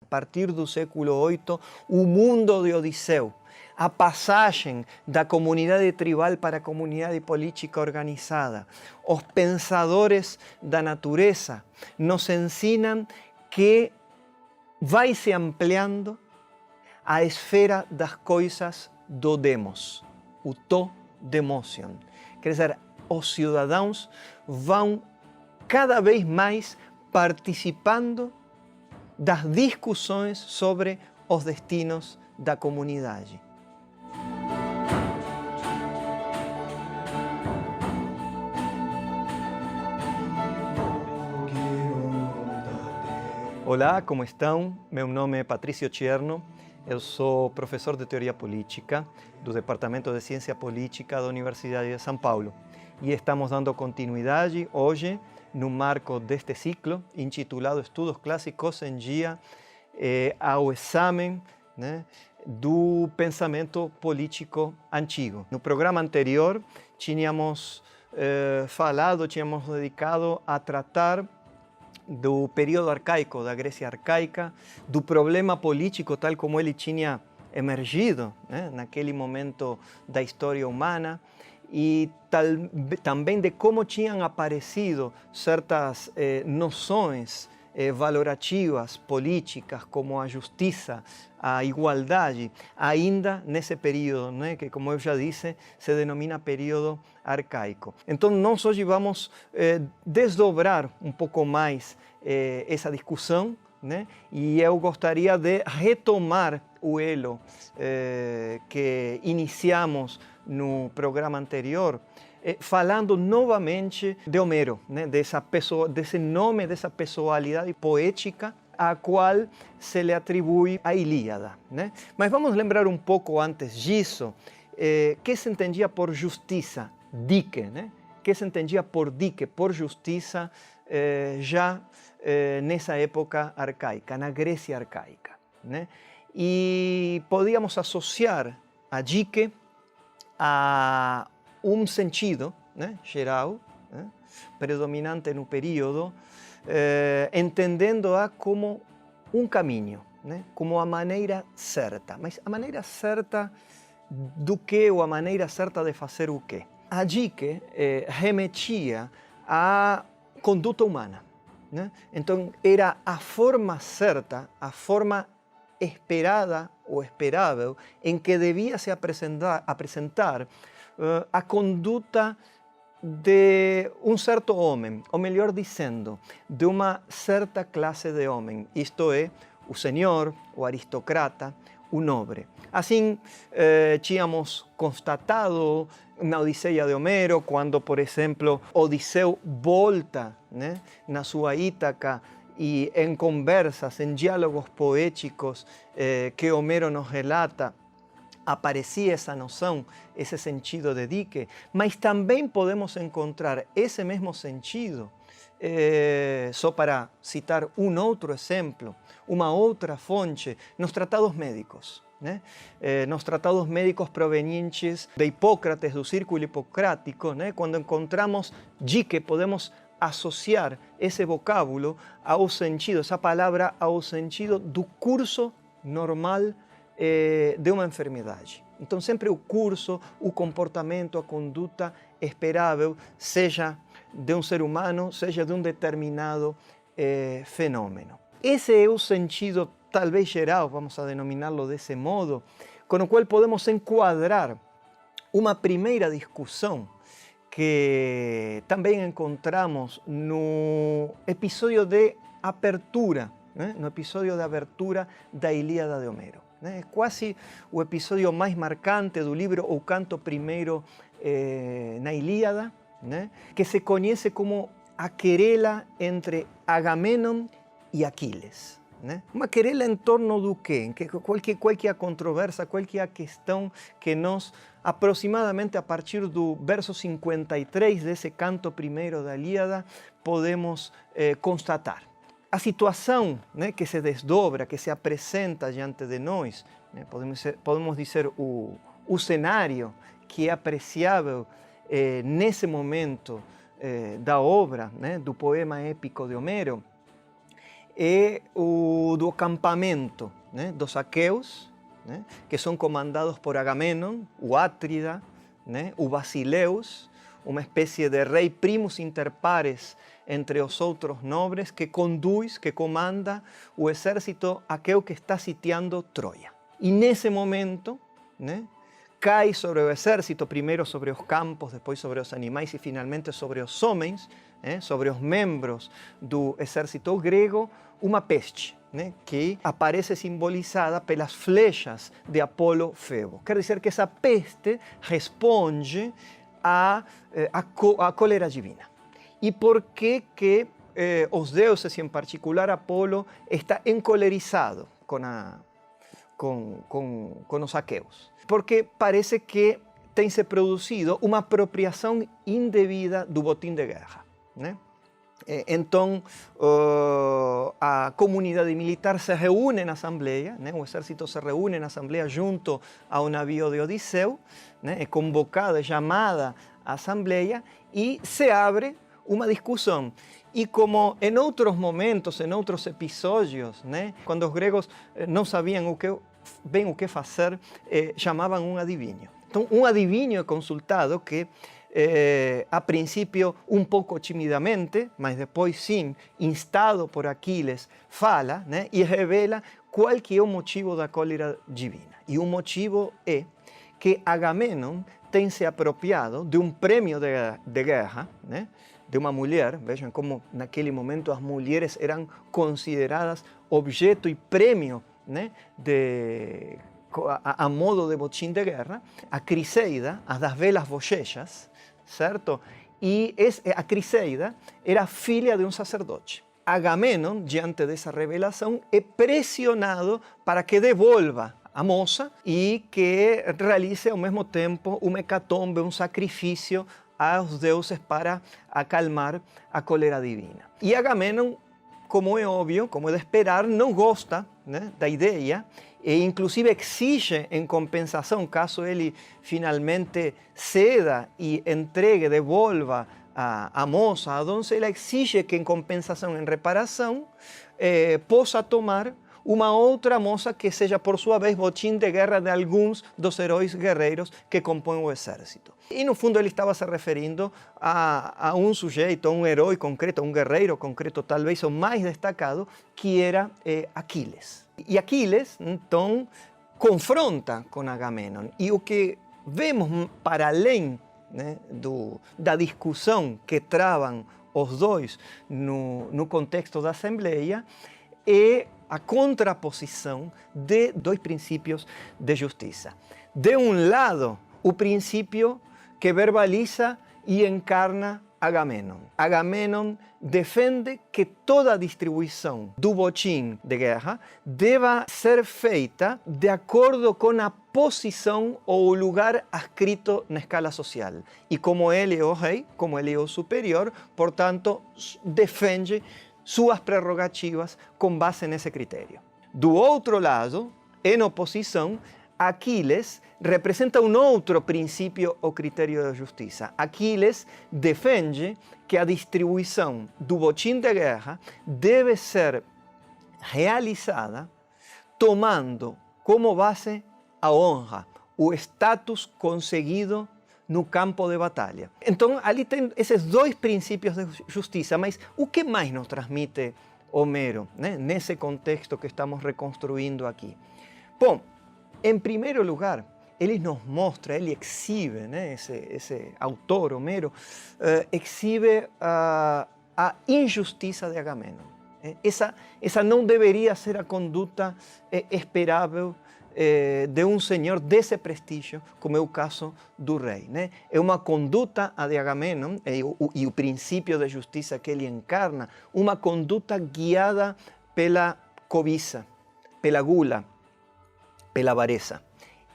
partir do século VIII, o mundo de Odisseu, a passagem da comunidade tribal para a comunidade política organizada. Os pensadores da natureza nos ensinam que vai se ampliando a esfera das coisas do demos, o to demotion. Quer dizer, os cidadãos vão cada vez mais participando das discussões sobre os destinos da comunidade. Olá, como estão? Meu nome é Patrício Tcherno. Eu sou professor de Teoria Política do Departamento de Ciência Política da Universidade de São Paulo. E estamos dando continuidade hoje no marco deste ciclo intitulado Estudos Clássicos em Dia ao exame, do pensamento político antigo. No programa anterior tínhamos tínhamos dedicado a tratar do período arcaico, da Grécia arcaica, do problema político tal como ele tinha emergido naquele momento da história humana, e também de como tinham aparecido certas noções valorativas políticas, como a justiça, a igualdade, ainda nesse período, que, como eu já disse, se denomina período arcaico. Então, nós hoje vamos desdobrar um pouco mais essa discussão, e eu gostaria de retomar o elo que iniciamos no programa anterior, falando novamente de Homero, desse nome, dessa pessoalidade poética a qual se lhe atribui a Ilíada. Mas vamos lembrar um pouco antes disso, que se entendia por justiça, dike, que se entendia por dike, por justiça, já nessa época arcaica, na Grécia arcaica. E podíamos associar a dike a um sentido geral, predominante no período, entendendo-a como um caminho, como a maneira certa. Mas a maneira certa do que, ou a maneira certa de fazer o quê? A dike remetia à conduta humana. Então, era a forma certa, a forma esperada ou esperável em que devia se apresentar a conduta de um certo homem, ou melhor dizendo, de uma certa classe de homem, isto é, o senhor, o aristocrata, o nobre. Assim, tínhamos constatado na Odisseia de Homero, quando, por exemplo, Odisseu volta na sua Ítaca e em conversas, em diálogos poéticos que Homero nos relata, aparecia essa noção, esse sentido de dike, mas também podemos encontrar esse mesmo sentido, só para citar um outro exemplo, uma outra fonte, nos tratados médicos. Nos tratados médicos provenientes de Hipócrates, do Círculo Hipocrático, quando encontramos dike, podemos associar esse vocábulo ao sentido, essa palavra ao sentido do curso normal de uma enfermidade. Então, sempre o curso, o comportamento, a conduta esperável, seja de um ser humano, seja de um determinado fenômeno. Esse é o sentido, talvez geral, vamos a denominá-lo desse modo, com o qual podemos enquadrar uma primeira discussão que também encontramos no episódio de abertura, no episódio de abertura da Ilíada de Homero. É quase o episódio mais marcante do livro, o canto primeiro na Ilíada, que se conhece como a querela entre Agamenon e Aquiles. Uma querela em torno do quê? Qual que é a controvérsia, qual que é a questão que nós, aproximadamente a partir do verso 53 desse canto primeiro da Ilíada, podemos constatar. A situação que se desdobra, que se apresenta diante de nós, podemos dizer o cenário que é apreciável nesse momento da obra, do poema épico de Homero, é o do acampamento, né, dos aqueus, né, que são comandados por Agamenon, o Átrida, né, o Basileus, uma espécie de rei primus inter pares entre os outros nobres, que conduz, que comanda o exército aqueu que está sitiando Troia. E nesse momento, né, cai sobre o exército, primeiro sobre os campos, depois sobre os animais e finalmente sobre os homens, sobre os membros do exército grego, uma peste, né, que aparece simbolizada pelas flechas de Apolo Febo. Quer dizer que essa peste responde à cólera divina. E por que os deuses, e em particular Apolo, está encolerizado com os aqueus? Porque parece que tem se produzido uma apropriação indevida do botim de guerra, né? Então, a comunidade militar se reúne na assembleia, né? O exército se reúne na assembleia junto ao navio de Odisseu, né? É convocada, é chamada a assembleia e se abre uma discussão. E como em outros momentos, em outros episódios, né? Quando os gregos não sabiam bem o que fazer, chamavam um adivinho. Então, um adivinho é consultado que a princípio um pouco timidamente, mas depois sim, instado por Aquiles, fala, né, e revela qual que é o motivo da cólera divina. E o motivo é que Agamenon tem se apropriado de um prêmio de guerra, né, de uma mulher. Vejam como naquele momento as mulheres eram consideradas objeto e prêmio, né, a modo de botim de guerra. A Criseida, a das velas bochechas, certo? E a Criseida era filha de um sacerdote. Agamenon, diante dessa revelação, é pressionado para que devolva a moça e que realize ao mesmo tempo uma hecatombe, um sacrifício aos deuses para acalmar a cólera divina. E Agamenon, como é óbvio, como é de esperar, não gosta, né, da ideia, e inclusive exige em compensação, caso ele finalmente ceda e entregue, devolva a moça, a doncella, exige que em compensação, em reparação, possa tomar uma outra moça que seja, por sua vez, botim de guerra de alguns dos heróis guerreiros que compõem o exército. E, no fundo, ele estava se referindo a um sujeito, a um herói concreto, a um guerreiro concreto, talvez o mais destacado, que era Aquiles. E Aquiles, então, confronta com Agamenon. E o que vemos para além, né, da discussão que travam os dois no contexto da Assembleia é a contraposição de dois princípios de justiça. De um lado, o princípio que verbaliza e encarna Agamenon. Agamenon defende que toda a distribuição do botim de guerra deva ser feita de acordo com a posição ou o lugar adscrito na escala social. E como ele é o rei, como ele é o superior, portanto, defende suas prerrogativas com base nesse critério. Do outro lado, em oposição, Aquiles representa um outro princípio ou critério da justiça. Aquiles defende que a distribuição do botim de guerra deve ser realizada tomando como base a honra, o status conseguido no campo de batalha. Então, ali tem esses dois princípios de justiça, mas o que mais nos transmite Homero, né, nesse contexto que estamos reconstruindo aqui? Bom, em primeiro lugar, ele nos mostra, ele exhibe, né, esse autor, Homero, exhibe a injustiça de Agamenon. Essa não deveria ser a conduta esperável de um senhor desse prestígio, como é o caso do rei, né? É uma conduta, a de Agamenon, e o princípio de justiça que ele encarna, uma conduta guiada pela cobiça, pela gula, pela avareza.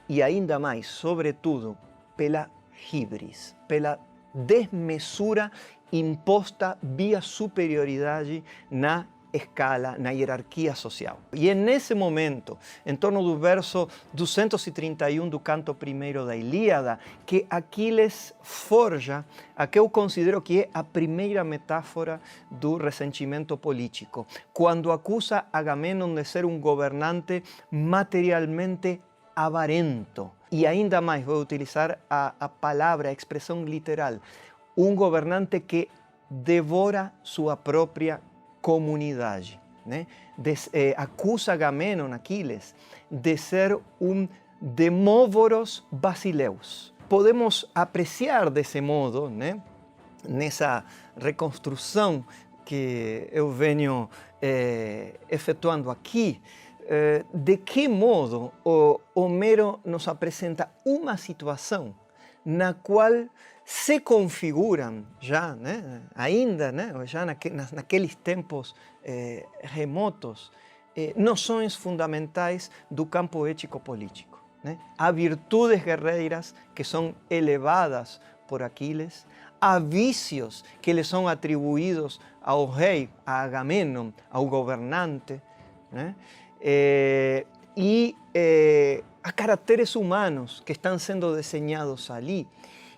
E ainda mais, sobretudo, pela hibris, pela desmesura imposta via superioridade na escala na hierarquia social. E é nesse momento, em torno do verso 231 do canto primeiro da Ilíada, que Aquiles forja a que eu considero que é a primeira metáfora do ressentimento político, quando acusa Agamenon de ser um governante materialmente avarento. E ainda mais, vou utilizar a palavra, a expressão literal, um governante que devora sua própria comunidade. Né? Acusa Agamenon, Aquiles, de ser um demóvoros basileus. Podemos apreciar desse modo, né? Nessa reconstrução que eu venho efetuando aqui, de que modo o Homero nos apresenta uma situação na qual se configuram já, né, ainda, né, já naqueles tempos remotos, noções fundamentais do campo ético-político. Né? Há virtudes guerreiras que são elevadas por Aquiles, há vícios que lhe são atribuídos ao rei, a Agamenon, ao governante, né? Há caracteres humanos que estão sendo desenhados ali.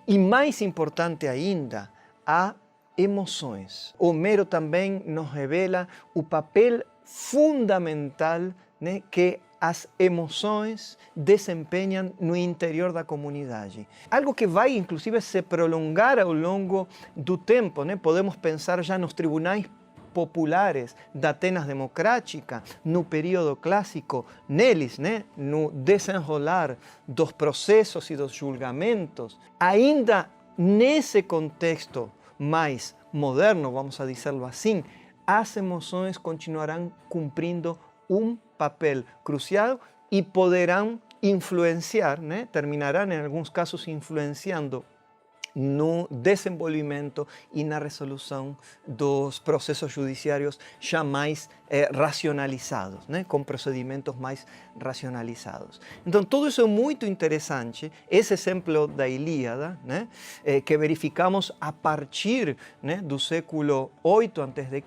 E mais importante ainda, há emoções. Homero também nos revela o papel fundamental, né, que as emoções desempenham no interior da comunidade. Algo que vai, inclusive, se prolongar ao longo do tempo. Né? Podemos pensar já nos tribunais populares da Atenas democrática, no período clássico, neles, né, no desenrolar dos processos e dos julgamentos. Ainda nesse contexto mais moderno, vamos a dizer assim, as emoções continuarão cumprindo um papel crucial e poderão influenciar, né, terminarão em alguns casos influenciando no desenvolvimento e na resolução dos processos judiciários já mais racionalizados, né? Com procedimentos mais racionalizados. Então, tudo isso é muito interessante. Esse exemplo da Ilíada, né? Que verificamos a partir, né, do século VIII a.C.,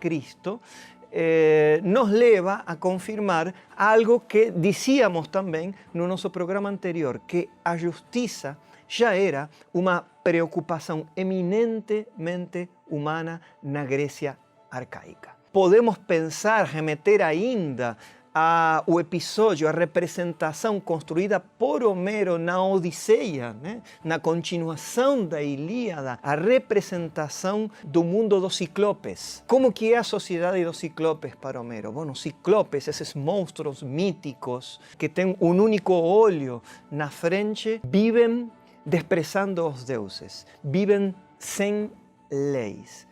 nos leva a confirmar algo que dizíamos também no nosso programa anterior, que a justiça já era uma preocupação eminentemente humana na Grécia arcaica. Podemos pensar, remeter ainda ao episódio, a representação construída por Homero na Odisseia, né? Na continuação da Ilíada, a representação do mundo dos ciclopes. Como que é a sociedade dos ciclopes para Homero? Bom, os ciclopes, esses monstros míticos que têm um único olho na frente, vivem desprezando os deuses, vivem sem leis.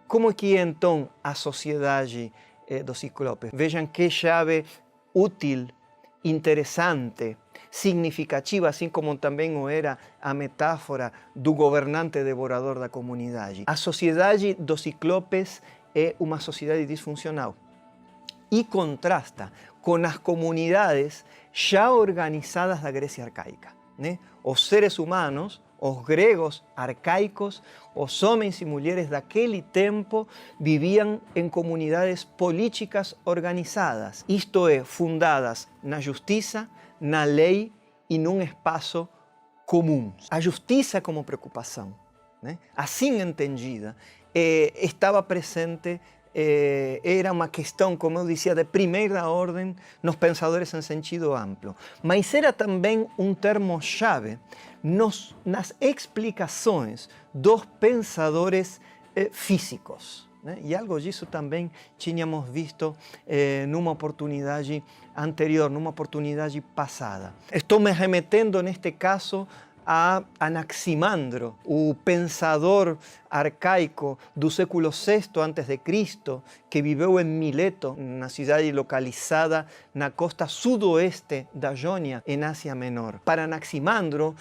Como que é então a sociedade dos ciclopes? Vejam que chave útil, interessante, significativa, assim como também o era a metáfora do governante devorador da comunidade. A sociedade dos ciclopes é uma sociedade disfuncional e contrasta com as comunidades já organizadas da Grécia arcaica. Né? Os seres humanos, os gregos arcaicos, os homens e mulheres daquele tempo viviam em comunidades políticas organizadas, isto é, fundadas na justiça, na lei e num espaço comum. A justiça como preocupação, né? Assim entendida, estava presente. Era uma questão, como eu dizia, de primeira ordem nos pensadores em sentido amplo. Mas era também um termo-chave nas explicações dos pensadores físicos. Né? E algo disso também tínhamos visto numa oportunidade anterior, numa oportunidade passada. Estou me remetendo, neste caso, a Anaximandro, o pensador arcaico do século VI a.C., que viveu em Mileto, uma cidade localizada na costa sudoeste da Jônia, em Ásia Menor. Para Anaximandro,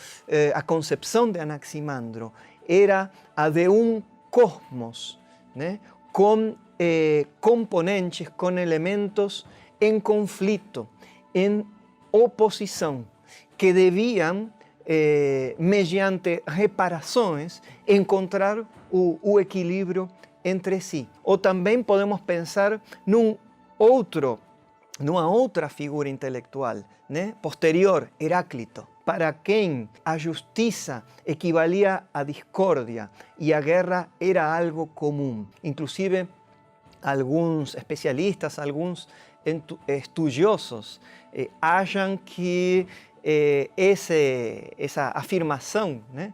a concepção de Anaximandro era a de um cosmos, né? Com componentes, com elementos em conflito, em oposição, que deviam mediante reparações, encontrar o equilíbrio entre si. Ou também podemos pensar num numa outra figura intelectual, né? Posterior, Heráclito, para quem a justiça equivalia à discórdia e a guerra era algo comum. Inclusive, alguns especialistas, alguns estudiosos acham que essa afirmação, né,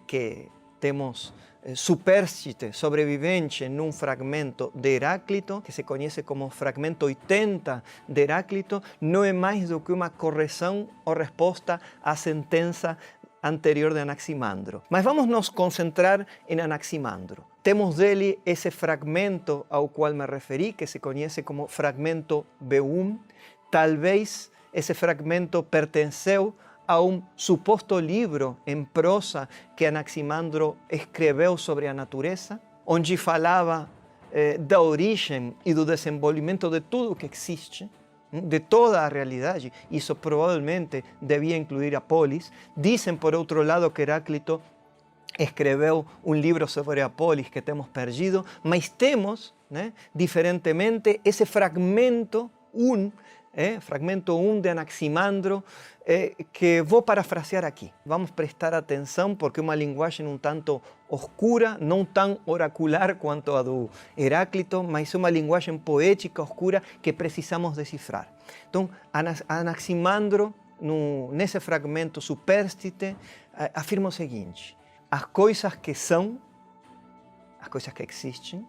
que temos supérstite sobrevivente num fragmento de Heráclito, que se conhece como fragmento 80 de Heráclito, não é mais do que uma correção ou resposta à sentença anterior de Anaximandro. Mas vamos nos concentrar em Anaximandro. Temos dele esse fragmento ao qual me referi, que se conhece como fragmento B1. Talvez esse fragmento pertenceu a um suposto livro em prosa que Anaximandro escreveu sobre a natureza, onde falava da origem e do desenvolvimento de tudo que existe, de toda a realidade. Isso provavelmente devia incluir a polis. Dizem, por outro lado, que Heráclito escreveu um livro sobre a polis que temos perdido, mas temos, né, diferentemente, esse fragmento 1, fragmento 1 de Anaximandro, que vou parafrasear aqui. Vamos prestar atenção porque é uma linguagem um tanto oscura, não tão oracular quanto a do Heráclito, mas é uma linguagem poética oscura que precisamos decifrar. Então, Anaximandro, nesse fragmento supérstite, afirma o seguinte: as coisas que são, as coisas que existem,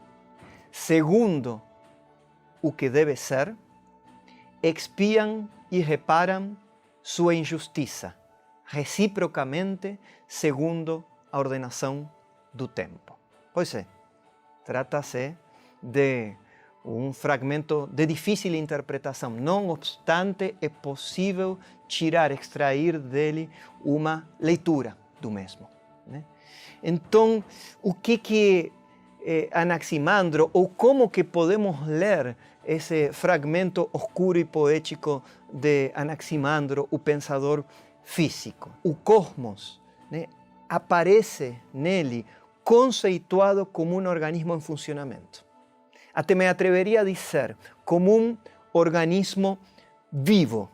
segundo o que deve ser, expiam e reparam sua injustiça, reciprocamente, segundo a ordenação do tempo. Pois é, trata-se de um fragmento de difícil interpretação. Não obstante, é possível extrair dele uma leitura do mesmo, né? Então, o que Anaximandro, ou como que podemos ler esse fragmento oscuro e poético de Anaximandro, o pensador físico? O cosmos, né, aparece nele conceituado como um organismo em funcionamento. Até me atreveria a dizer, como um organismo vivo,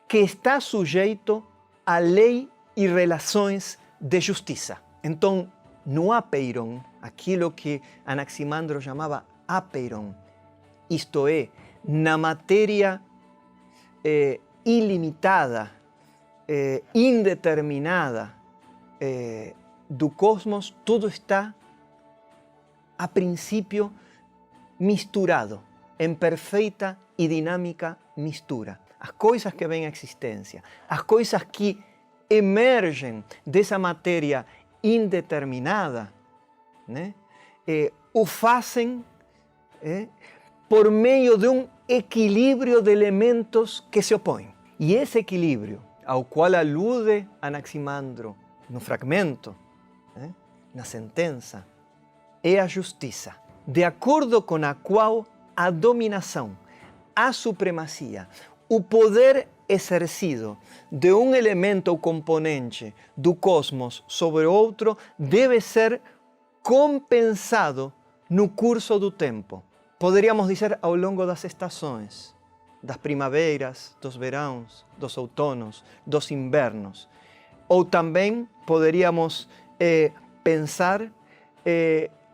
que está sujeito à lei e relações de justiça. Então, no apeiron, aquilo que Anaximandro chamava apeiron, isto é, na matéria ilimitada, indeterminada do cosmos, tudo está, a princípio, misturado, em perfeita e dinâmica mistura. As coisas que vêm à existência, as coisas que emergem dessa matéria indeterminada, né, o fazem por meio de um equilíbrio de elementos que se opõem. E esse equilíbrio, ao qual alude Anaximandro no fragmento, na sentença, é a justiça, de acordo com a qual a dominação, a supremacia, o poder exercido de um elemento ou componente do cosmos sobre outro deve ser compensado no curso do tempo. Poderíamos dizer ao longo das estações, das primaveras, dos verões, dos outonos, dos invernos. Ou também poderíamos pensar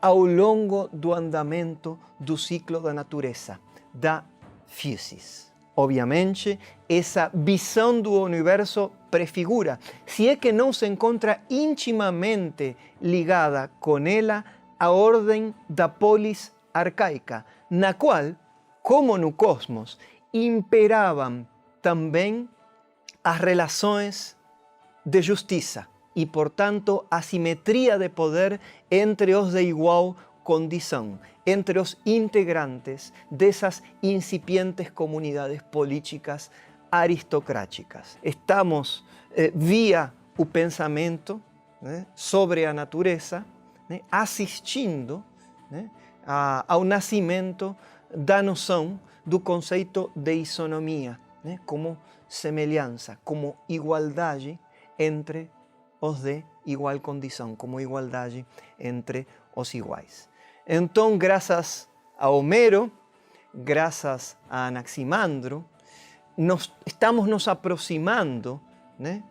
ao longo do andamento do ciclo da natureza, da physis. Obviamente, essa visão do universo prefigura, se é que não se encontra intimamente ligada com ela, a ordem da polis arcaica, na qual, como no cosmos, imperavam também as relações de justiça e, portanto, a simetria de poder entre os de igual condição, entre os integrantes dessas incipientes comunidades políticas aristocráticas. Estamos, via o pensamento, né, sobre a natureza, né, assistindo, né, ao nascimento da noção do conceito de isonomia, né, como semelhança, como igualdade entre os de igual condição, como igualdade entre os iguais. Então, graças a Homero, graças a Anaximandro, estamos nos aproximando, né,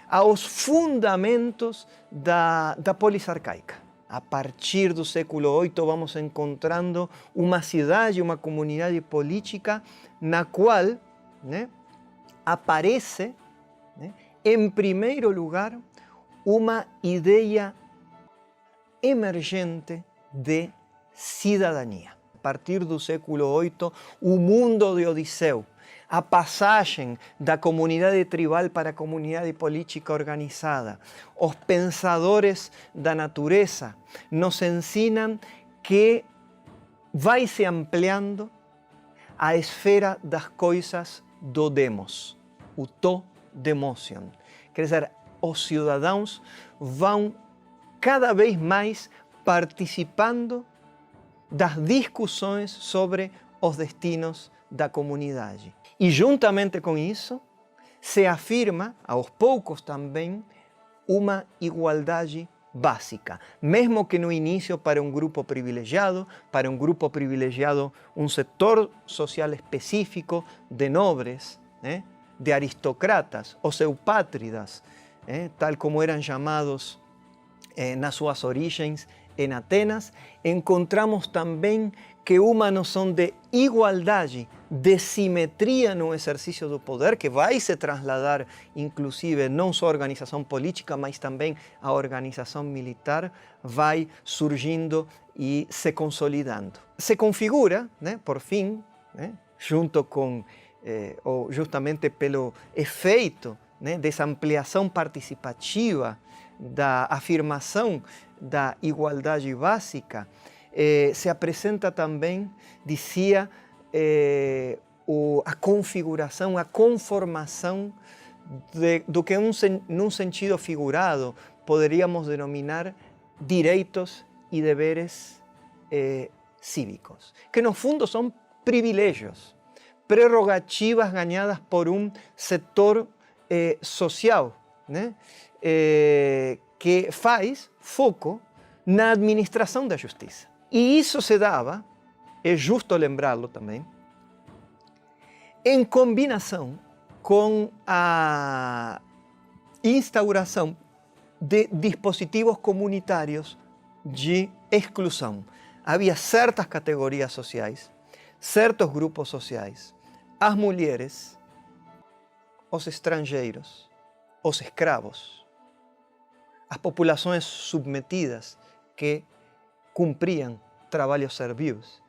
aos fundamentos da polis arcaica. A partir do século VIII vamos encontrando uma cidade, uma comunidade política na qual, né, aparece, né, em primeiro lugar, uma ideia emergente de cidadania. A partir do século VIII, o mundo de Odisseu, a passagem da comunidade tribal para a comunidade política organizada, os pensadores da natureza nos ensinam que vai se ampliando a esfera das coisas do demos, o to demotion. Quer dizer, os cidadãos vão cada vez mais participando das discussões sobre os destinos da comunidade. E juntamente com isso, se afirma, aos poucos também, uma igualdade básica. Mesmo que no início para um grupo privilegiado, um setor social específico de nobres, né, de aristocratas, os eupátridas, tal como eram chamados nas suas origens em Atenas, encontramos também que uma noção de igualdade, de simetria no exercício do poder, que vai se trasladar, inclusive, não só à organização política, mas também à organização militar, vai surgindo e se consolidando. Se configura, né, por fim, né, junto com, ou justamente pelo efeito, né, dessa ampliação participativa, da afirmação da igualdade básica, se apresenta também, dizia, a configuração, a conformação do que, num sentido figurado, poderíamos denominar direitos e deveres cívicos, que no fundo são privilégios, prerrogativas ganhadas por um setor social, né? Que faz foco na administração da justiça. E isso se dava, é justo lembrá-lo também, em combinação com a instauração de dispositivos comunitários de exclusão. Havia certas categorias sociais, certos grupos sociais, as mulheres, os estrangeiros, os escravos, as populações submetidas que cumpriam trabalhos servils,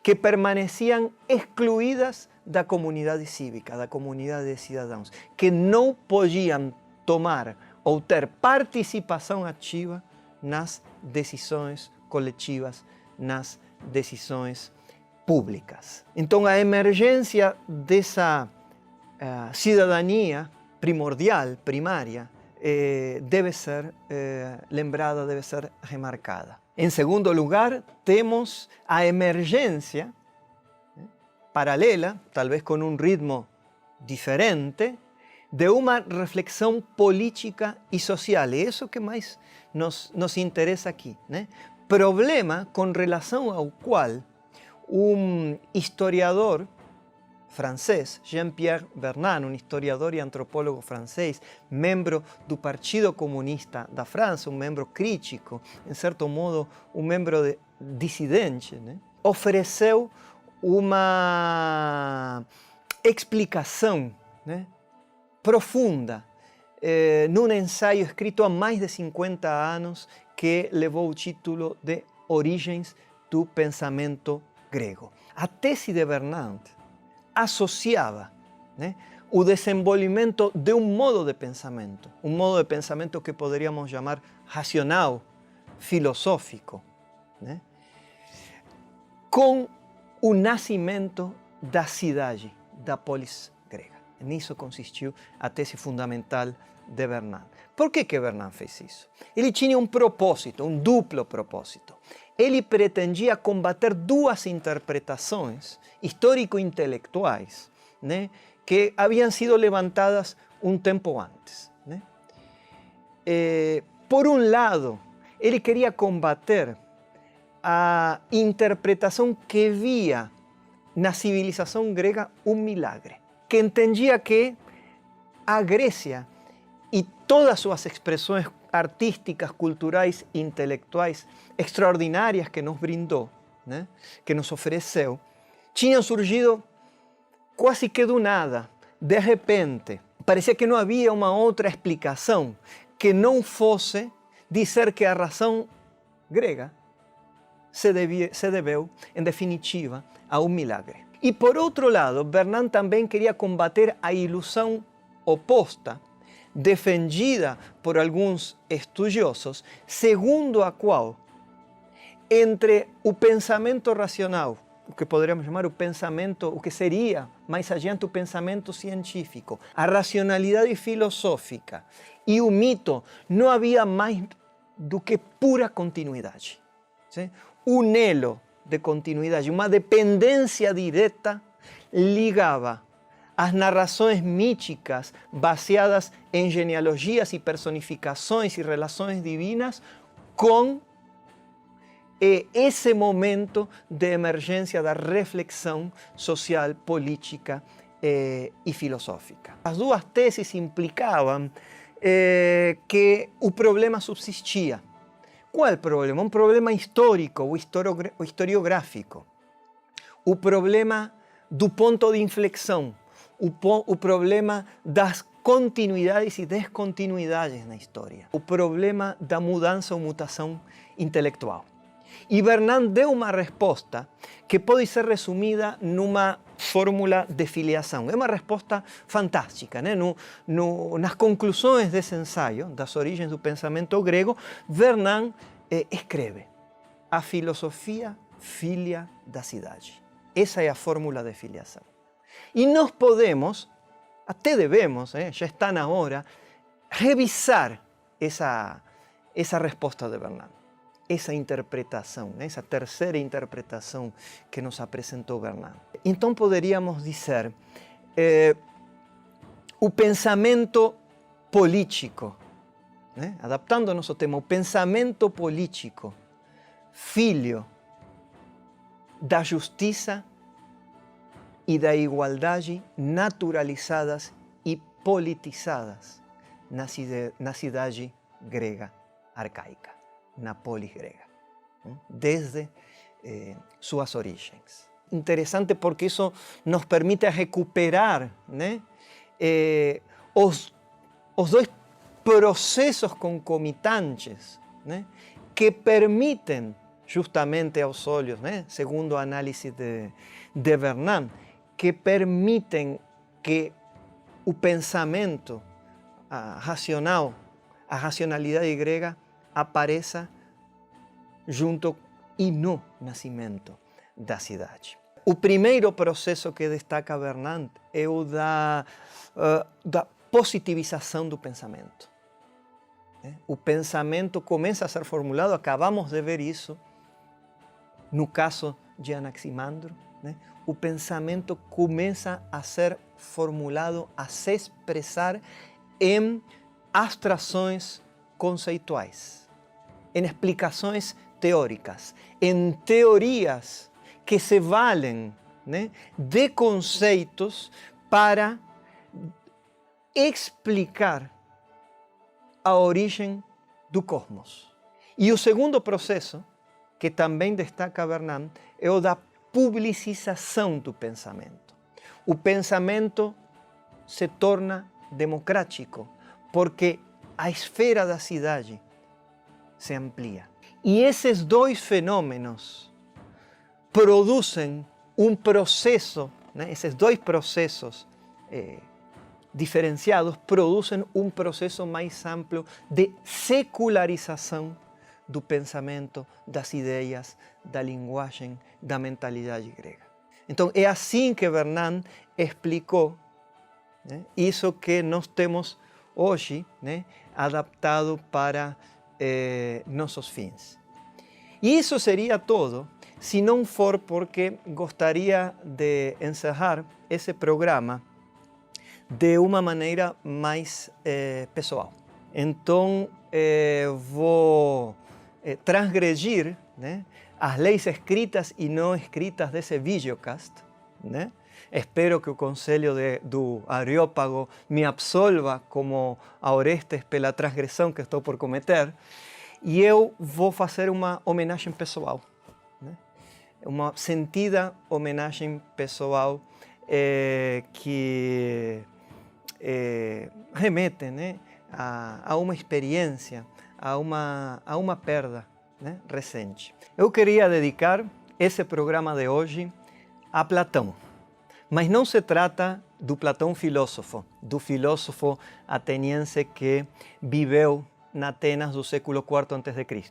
que permaneciam excluídas da comunidade cívica, da comunidade de cidadãos, que não podiam tomar ou ter participação ativa nas decisões coletivas, nas decisões públicas. Então, a emergência dessa cidadania primordial, primária, deve ser lembrada, deve ser remarcada. Em segundo lugar, temos a emergência paralela, talvez com um ritmo diferente, de uma reflexão política e social. É isso que mais nos interessa aqui, né? Problema com relação ao qual um historiador francês, Jean-Pierre Vernant, um historiador e antropólogo francês, membro do Partido Comunista da França, um membro crítico, em certo modo, um membro dissidente, né? Ofereceu uma explicação, né, profunda, num ensaio escrito há mais de 50 anos, que levou o título de Origens do Pensamento Grego. A tese de Vernant associava, né, o desenvolvimento de um modo de pensamento que poderíamos chamar racional, filosófico, né, com o nascimento da cidade, da polis grega. Nisso consistiu a tese fundamental de Vernant. Por que Vernant fez isso? Ele tinha um propósito, um duplo propósito. Ele pretendia combater duas interpretações histórico-intelectuais, né, que haviam sido levantadas um tempo antes, né? Por um lado, ele queria combater a interpretação que via na civilização grega um milagre, que entendia que a Grécia e todas as suas expressões artísticas, culturais, intelectuais extraordinárias que nos brindou, né, que nos ofereceu, tinham surgido quase que do nada, de repente. Parecia que não havia uma outra explicação que não fosse dizer que a razão grega se deveu, em definitiva, a um milagre. E por outro lado, Bernan também queria combater a ilusão oposta, defendida por alguns estudiosos, segundo a qual, entre o pensamento racional, o que poderíamos chamar o pensamento, o que seria mais adiante o pensamento científico, a racionalidade filosófica e o mito, não havia mais do que pura continuidade. Sim? Um elo de continuidade, uma dependência direta ligava as narrações míticas baseadas em genealogias e personificações e relações divinas com esse momento de emergência da reflexão social, política e filosófica. As duas teses implicavam que o problema subsistia. Qual problema? Um problema histórico ou historiográfico. O problema do ponto de inflexão. O problema das continuidades e descontinuidades na história. O problema da mudança ou mutação intelectual. E Bernan deu uma resposta que pode ser resumida numa fórmula de filiação. É uma resposta fantástica, né? Nas conclusões desse ensaio, das origens do pensamento grego, Bernan escreve: a filosofia filia da cidade. Essa é a fórmula de filiação. E nós podemos, até devemos, já está na hora, revisar essa resposta de Bernan. Essa interpretação, essa terceira interpretação que nos apresentou Bernan. Então poderíamos dizer, o pensamento político, né? Adaptando ao nosso tema, o pensamento político, filho da justiça e da igualdade naturalizadas e politizadas na cidade grega arcaica, na polis grega, desde suas origens. Interessante porque isso nos permite recuperar, né, os dois processos concomitantes, né, que permitem justamente aos olhos, né, segundo a análise de Bernan, que permitem que o pensamento racional, a racionalidade grega, apareça junto e no nascimento da cidade. O primeiro processo que destaca Bernan é o da positivização do pensamento. O pensamento começa a ser formulado, acabamos de ver isso no caso de Anaximandro, né? O pensamento começa a ser formulado, a se expressar em abstrações conceituais, em explicações teóricas, em teorias que se valem, né, de conceitos para explicar a origem do cosmos. E o segundo processo, que também destaca Bernan, é o da publicização do pensamento. O pensamento se torna democrático, porque a esfera da cidade se amplia. E esses dois fenômenos produzem um processo, né? Esses dois processos diferenciados produzem um processo mais amplo de secularização do pensamento, das ideias, da linguagem, da mentalidade grega. Então é assim que Bernan explicou, né, isso que nós temos hoje, né, adaptado para nossos fins. E isso seria todo, se não for porque gostaria de encerrar esse programa de uma maneira mais pessoal. Então vou transgredir, né, as leis escritas e não escritas desse videocast, né? Espero que o conselho do Areópago me absolva como a Orestes pela transgressão que estou por cometer. E eu vou fazer uma homenagem pessoal, né? Uma sentida homenagem pessoal que remete, né, a uma experiência, a uma perda, né, recente. Eu queria dedicar esse programa de hoje a Platão. Mas não se trata do Platão filósofo, do filósofo ateniense que viveu na Atenas do século IV a.C.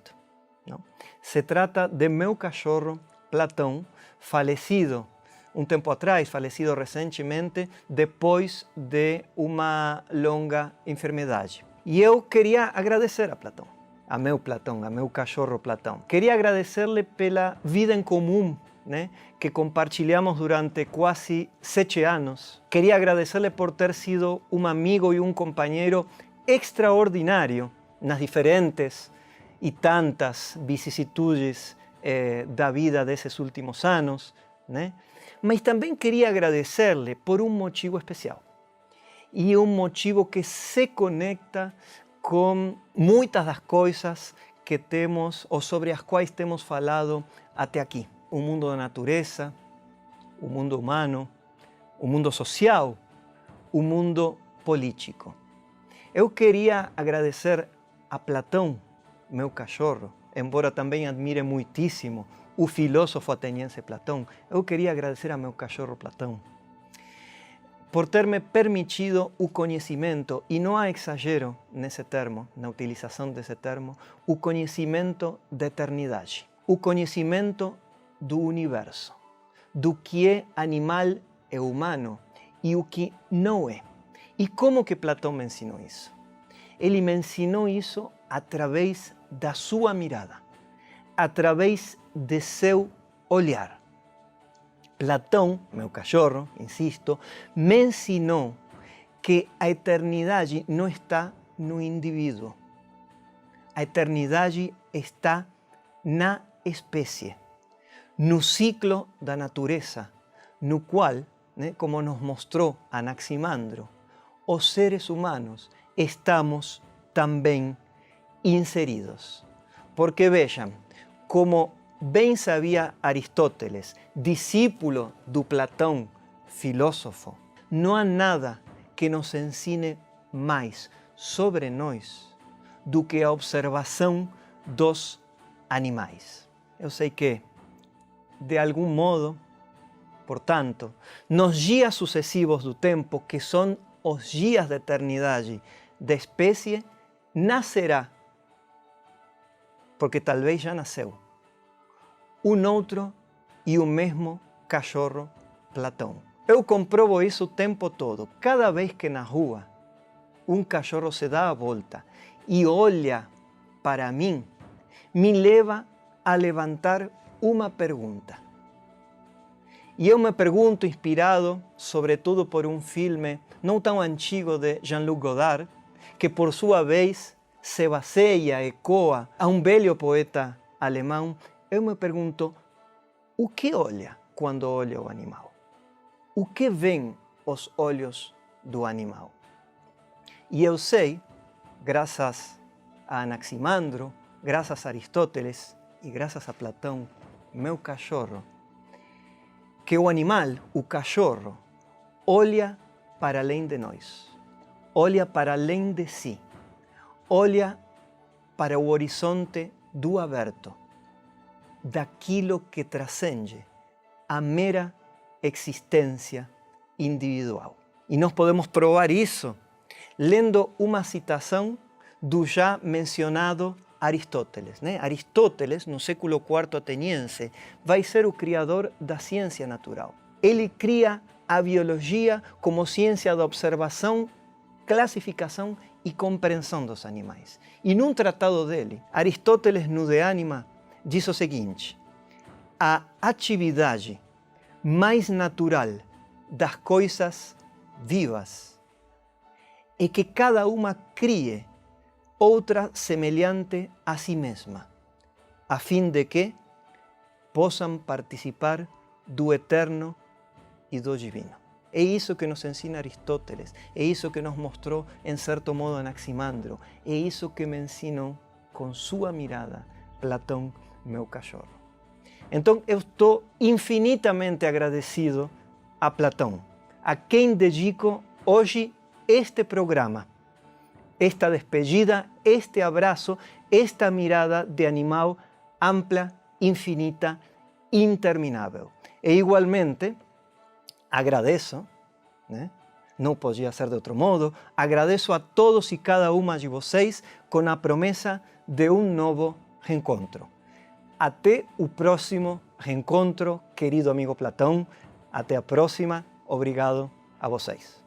Não? Se trata de meu cachorro Platão, falecido um tempo atrás, falecido recentemente, depois de uma longa enfermidade. E eu queria agradecer a Platão, a meu cachorro Platão. Queria agradecer-lhe pela vida em comum, né, que compartilhamos durante quase 7 anos. Queria agradecer-lhe por ter sido um amigo e um companheiro extraordinário nas diferentes e tantas vicissitudes da vida desses últimos anos, né? Mas também queria agradecer-lhe por um motivo especial. E um motivo que se conecta com muitas das coisas que temos ou sobre as quais temos falado até aqui. O mundo da natureza, o mundo humano, o mundo social, o mundo político. Eu queria agradecer a Platão, meu cachorro, embora também admire muitíssimo o filósofo ateniense Platão, eu queria agradecer a meu cachorro Platão por ter me permitido o conhecimento, e não há exagero nesse termo, na utilização desse termo, o conhecimento da eternidade, o conhecimento do universo, do que é animal e humano e o que não é. E como que Platão me ensinou isso? Ele me ensinou isso através da sua mirada, através de seu olhar. Platão, meu cachorro, insisto, me ensinou que a eternidade não está no indivíduo. A eternidade está na espécie, no ciclo da natureza, no qual, né, como nos mostrou Anaximandro, os seres humanos estamos também inseridos. Porque vejam, como bem sabia Aristóteles, discípulo do Platão, filósofo, não há nada que nos ensine mais sobre nós do que a observação dos animais. Eu sei que, de algum modo, portanto, nos dias sucessivos do tempo, que são os dias da eternidade da espécie, nascerá, porque talvez já nasceu, um outro e o mesmo cachorro Platão. Eu comprovo isso o tempo todo. Cada vez que na rua um cachorro se dá a volta e olha para mim, me leva a levantar uma pergunta. E eu me pergunto, inspirado sobretudo por um filme não tão antigo de Jean-Luc Godard, que por sua vez se baseia, ecoa a um velho poeta alemão, eu me pergunto, o que olha quando olha o animal? O que veem os olhos do animal? E eu sei, graças a Anaximandro, graças a Aristóteles e graças a Platão, meu cachorro, que o animal, o cachorro, olha para além de nós, olha para além de si, olha para o horizonte do aberto, daquilo que transcende a mera existência individual. E nós podemos provar isso lendo uma citação do já mencionado Aristóteles, né? Aristóteles, no século IV ateniense, vai ser o criador da ciência natural. Ele cria a biologia como ciência da observação, classificação e compreensão dos animais. E num tratado dele, Aristóteles, no De Anima, diz o seguinte: a atividade mais natural das coisas vivas é que cada uma crie outra semelhante a si mesma, a fim de que possam participar do eterno e do divino. É isso que nos ensina Aristóteles, é isso que nos mostrou, em certo modo, Anaximandro, é isso que me ensinou, com sua mirada, Platão, meu cachorro. Então, eu estou infinitamente agradecido a Platão, a quem dedico hoje este programa, esta despedida, este abraço, esta mirada de animal ampla, infinita, interminável. E igualmente, agradeço, né? Não podia ser de outro modo, agradeço a todos e cada uma de vocês com a promessa de um novo reencontro. Até o próximo reencontro, querido amigo Platão. Até a próxima. Obrigado a vocês.